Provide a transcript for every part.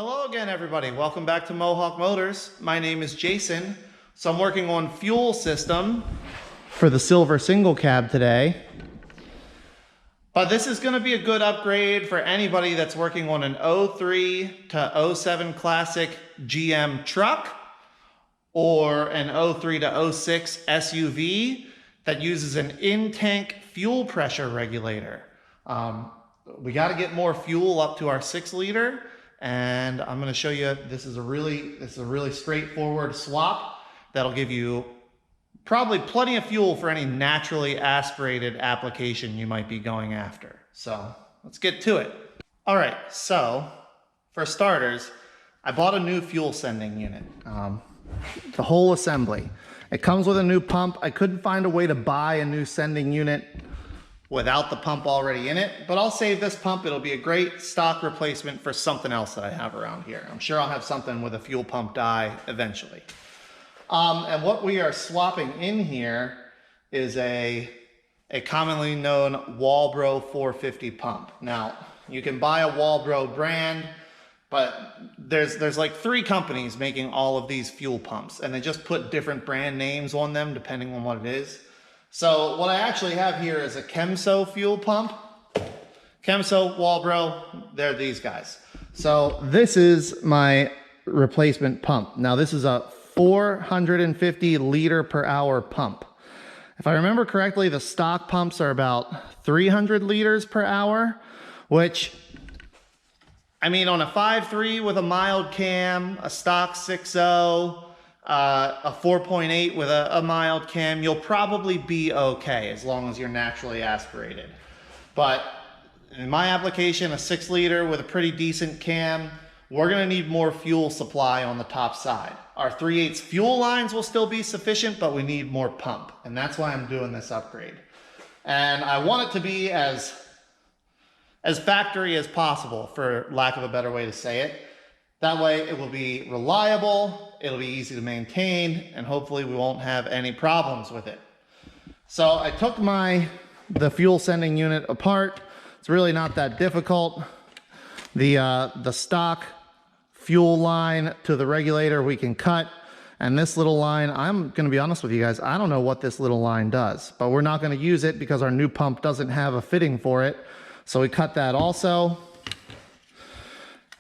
Hello again, everybody. Welcome back to Mohawk Motors. My name is Jason. So I'm working on fuel system for the silver single cab today. But this is going to be a good upgrade for anybody that's working on an 03 to 07 Classic GM truck or an 03 to 06 SUV that uses an in-tank fuel pressure regulator. We got to get more fuel up to our 6-liter. And I'm going to show you, this is a really straightforward swap that'll give you probably plenty of fuel for any naturally aspirated application you might be going after. So let's get to it. All right, so for starters, I bought a new fuel sending unit, the whole assembly. It comes with a new pump. I couldn't find a way to buy a new sending unit without the pump already in it, but I'll save this pump. It'll be a great stock replacement for something else that I have around here. I'm sure I'll have something with a fuel pump die eventually. And what we are swapping in here is a commonly known Walbro 450 pump. Now, you can buy a Walbro brand, but there's like 3 companies making all of these fuel pumps, and they just put different brand names on them depending on what it is. So what I actually have here is a Chemso fuel pump. Chemso, Walbro, they're these guys. So this is my replacement pump. Now this is a 450 liter per hour pump. If I remember correctly, the stock pumps are about 300 liters per hour, which, I mean, on a 5.3 with a mild cam, a stock 6.0, a 4.8 with a mild cam, you'll probably be okay as long as you're naturally aspirated. But in my application, a 6-liter with a pretty decent cam, we're going to need more fuel supply on the top side. Our 3/8 fuel lines will still be sufficient, but we need more pump, and that's why I'm doing this upgrade. And I want it to be as factory as possible, for lack of a better way to say it. That way it will be reliable, it'll be easy to maintain, and hopefully we won't have any problems with it. So I took the fuel sending unit apart. It's really not that difficult. The stock fuel line to the regulator we can cut, and this little line, I'm going to be honest with you guys, I don't know what this little line does, but we're not going to use it because our new pump doesn't have a fitting for it. So we cut that also.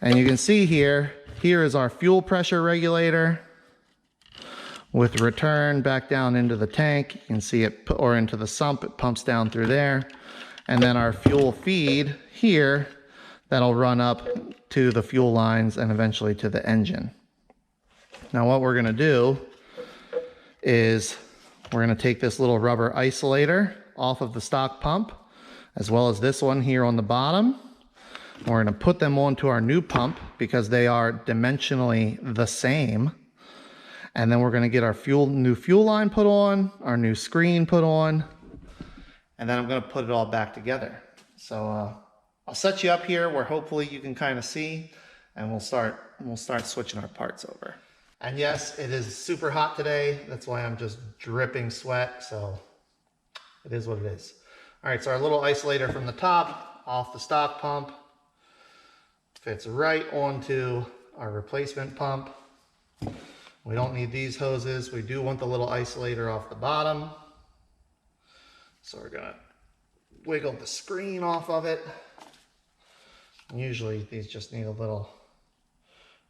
And you can see here is our fuel pressure regulator with return back down into the tank. You can see it, or into the sump, it pumps down through there. And then our fuel feed here, that'll run up to the fuel lines and eventually to the engine. Now what we're gonna do is we're gonna take this little rubber isolator off of the stock pump, as well as this one here on the bottom. We're going to put them onto our new pump because they are dimensionally the same. And then we're going to get our new fuel line put on, our new screen put on, and then I'm going to put it all back together. So I'll set you up here where hopefully you can kind of see, and we'll start switching our parts over. And yes, it is super hot today. That's why I'm just dripping sweat. So it is what it is. All right, so our little isolator from the top off the stock pump fits right onto our replacement pump. We don't need these hoses. We do want the little isolator off the bottom. So we're gonna wiggle the screen off of it. And usually these just need a little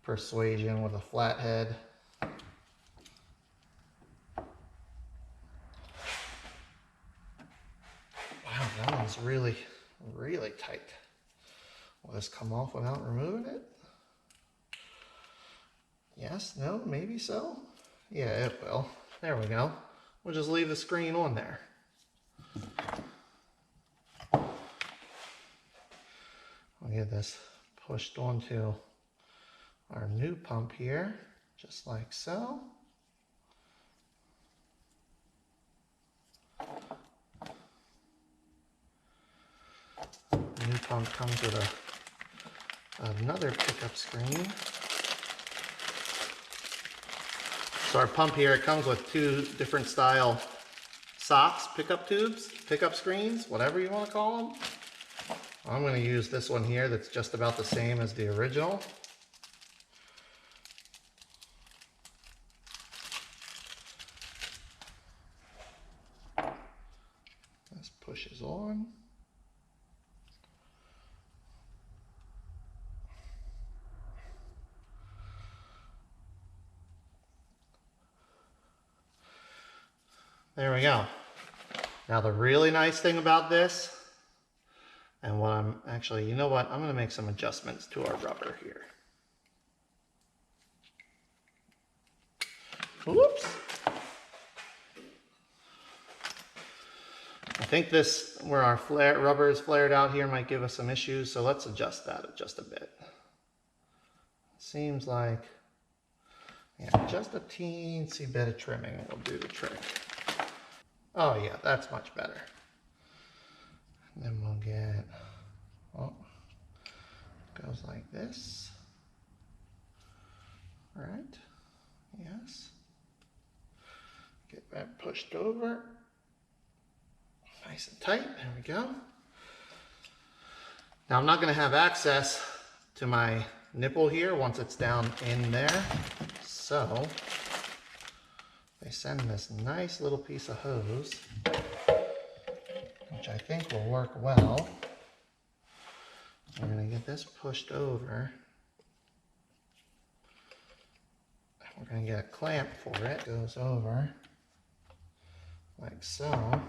persuasion with a flat head. Wow, that one's really, really tight. Will this come off without removing it? Yes, no, maybe so. Yeah, it will. There we go. We'll just leave the screen on there. We'll get this pushed onto our new pump here, just like so. The new pump comes with another pickup screen. So our pump here, it comes with 2 different style socks, pickup tubes, pickup screens, whatever you want to call them. I'm going to use this one here that's just about the same as the original. pushes on. There we go. Now the really nice thing about this, and what I'm actually, you know what, I'm going to make some adjustments to our rubber here. Whoops. I think this, where our rubber is flared out here, might give us some issues, so let's adjust that just a bit. Seems like, yeah, just a teensy bit of trimming will do the trick. Oh yeah, that's much better. And then we'll get, oh, goes like this. All right, yes. Get that pushed over. Nice and tight, there we go. Now I'm not gonna have access to my nipple here once it's down in there. So they send this nice little piece of hose, which I think will work well. We're gonna get this pushed over. We're gonna get a clamp for it. Goes over like so.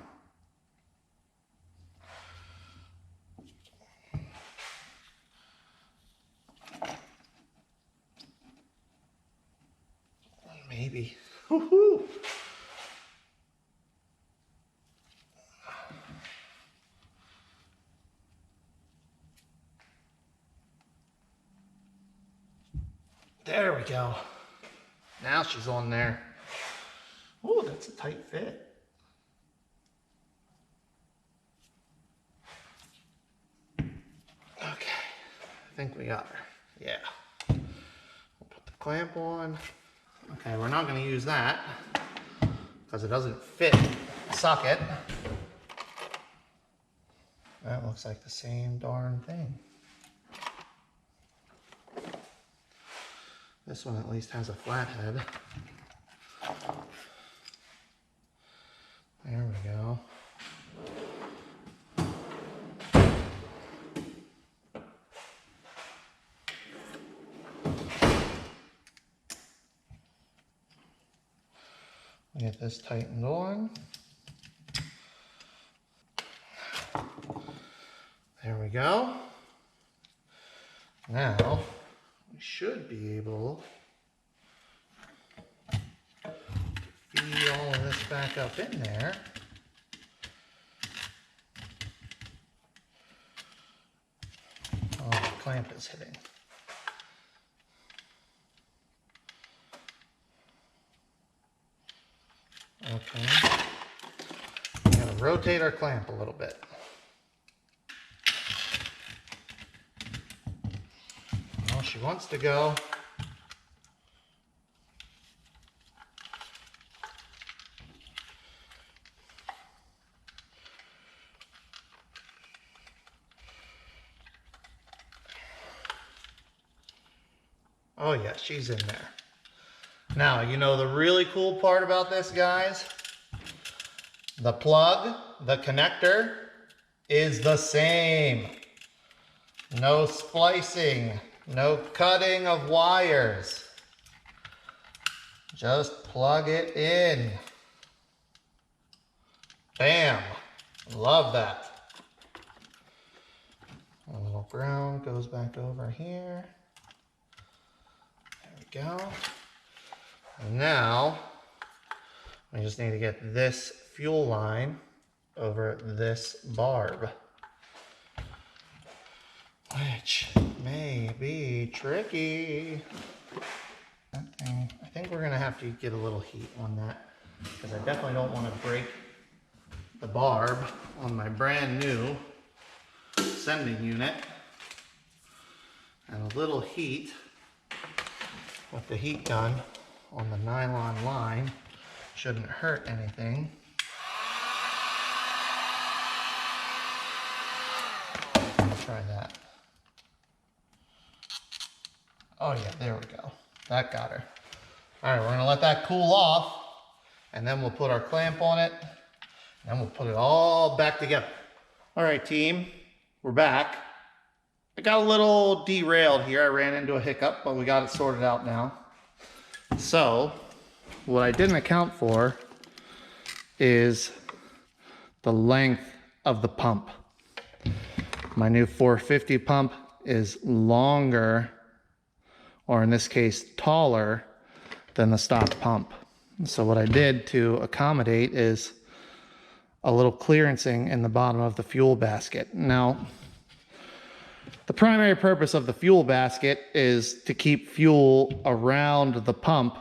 Maybe. Woohoo! There we go. Now she's on there. Oh, that's a tight fit. Okay, I think we got her. Yeah. We'll put the clamp on. Okay, we're not going to use that because it doesn't fit the socket. That looks like the same darn thing. This one at least has a flat head. There we go. Get this tightened on. There we go. Now we should be able to feed all of this back up in there. Oh, the clamp is hitting. Okay. I'm going to rotate our clamp a little bit. Well, she wants to go. Oh yeah, she's in there. Now, you know the really cool part about this, guys? The plug, the connector, is the same. No splicing, no cutting of wires. Just plug it in. Bam! Love that. A little brown goes back over here. There we go. And now, we just need to get this fuel line over this barb, which may be tricky. I think we're gonna have to get a little heat on that because I definitely don't want to break the barb on my brand new sending unit. And a little heat with the heat gun on the nylon line shouldn't hurt anything. Let's try that. Oh yeah, there we go. That got her. All right, we're gonna let that cool off and then we'll put our clamp on it And we'll put it all back together. All right, team, we're back. I got a little derailed here. I ran into a hiccup, but we got it sorted out now. So, what I didn't account for is the length of the pump. My new 450 pump is longer, or in this case, taller than the stock pump. So what I did to accommodate is a little clearancing in the bottom of the fuel basket. Now, the primary purpose of the fuel basket is to keep fuel around the pump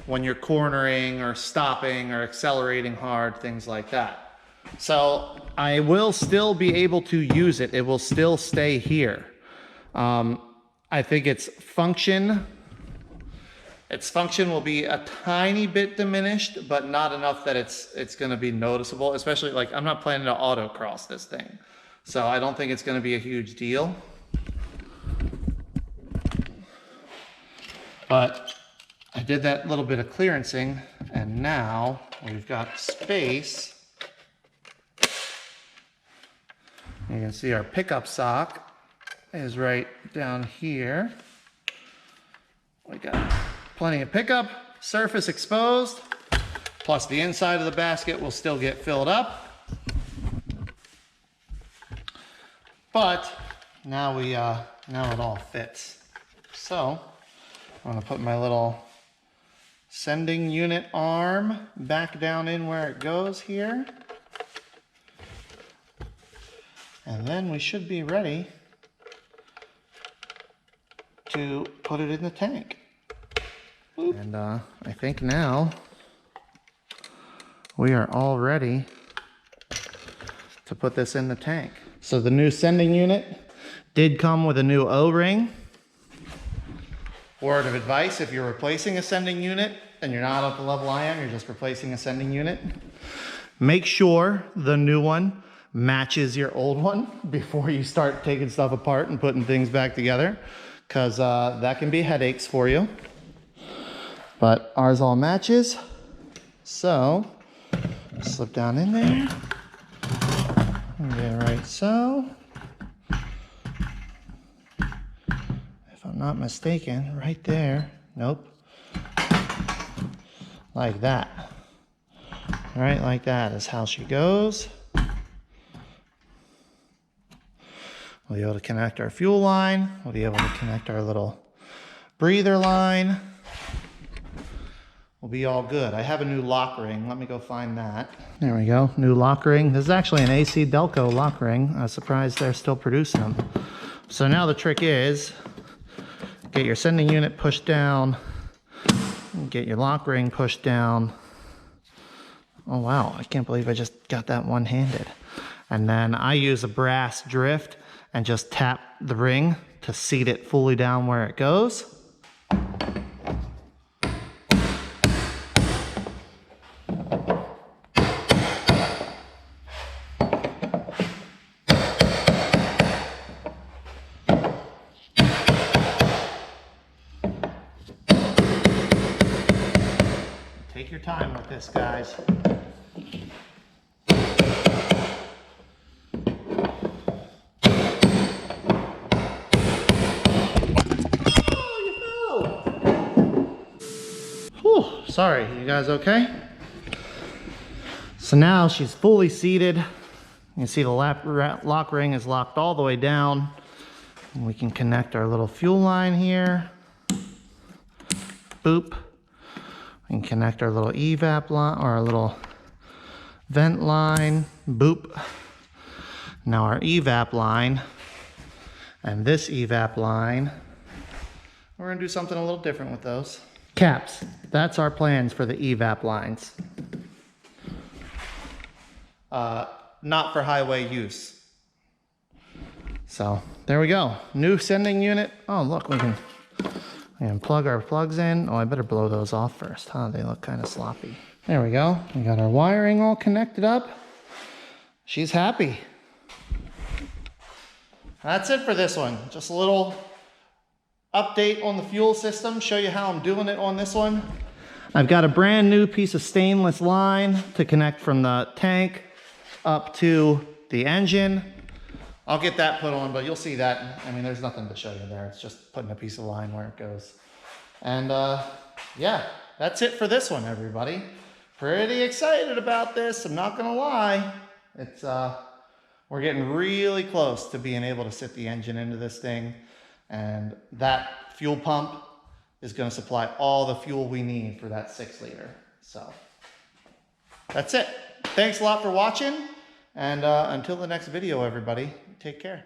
when you're cornering or stopping or accelerating hard, things like that. So I will still be able to use it. It will still stay here. I think its function will be a tiny bit diminished, but not enough that it's going to be noticeable, especially like I'm not planning to autocross this thing. So I don't think it's going to be a huge deal. But I did that little bit of clearancing, and now we've got space. You can see our pickup sock is right down here. We got plenty of pickup, surface exposed, plus the inside of the basket will still get filled up. But now now it all fits. So I'm gonna put my little sending unit arm back down in where it goes here. And then we should be ready to put it in the tank. And I think now we are all ready to put this in the tank. So the new sending unit did come with a new O-ring. Word of advice, if you're replacing a sending unit and you're not at the level I am, you're just replacing a sending unit, make sure the new one matches your old one before you start taking stuff apart and putting things back together, because that can be headaches for you. But ours all matches, so slip down in there, and get it right so. If I'm not mistaken, right there, nope, like that. Right like that is how she goes. We'll be able to connect our fuel line. We'll be able to connect our little breather line. We'll be all good. I have a new lock ring. Let me go find that. There we go, new lock ring. This is actually an AC Delco lock ring. I'm surprised they're still producing them. So now the trick is, get your sending unit pushed down, get your lock ring pushed down. Oh wow, I can't believe I just got that one-handed. And then I use a brass drift and just tap the ring to seat it fully down where it goes. Take your time with this, guys. Sorry, you guys okay? So now she's fully seated. You can see the lock ring is locked all the way down. And we can connect our little fuel line here. Boop. We can connect our little evap line, or our little vent line. Boop. Now our evap line and this evap line, we're gonna do something a little different with those. Caps, that's our plans for the evap lines. Not for highway use. So there we go, new sending unit. Oh look, we can plug our plugs in. Oh, I better blow those off first, huh? They look kind of sloppy. There we go, we got our wiring all connected up. She's happy. That's it for this one, just a little update on the fuel system, show you how I'm doing it on this one. I've got a brand new piece of stainless line to connect from the tank up to the engine. I'll get that put on, but you'll see that. I mean, there's nothing to show you there. It's just putting a piece of line where it goes. And yeah, that's it for this one, everybody. Pretty excited about this, I'm not gonna lie. It's we're getting really close to being able to sit the engine into this thing, and that fuel pump is gonna supply all the fuel we need for that 6 liter. So that's it. Thanks a lot for watching, and until the next video, everybody, take care.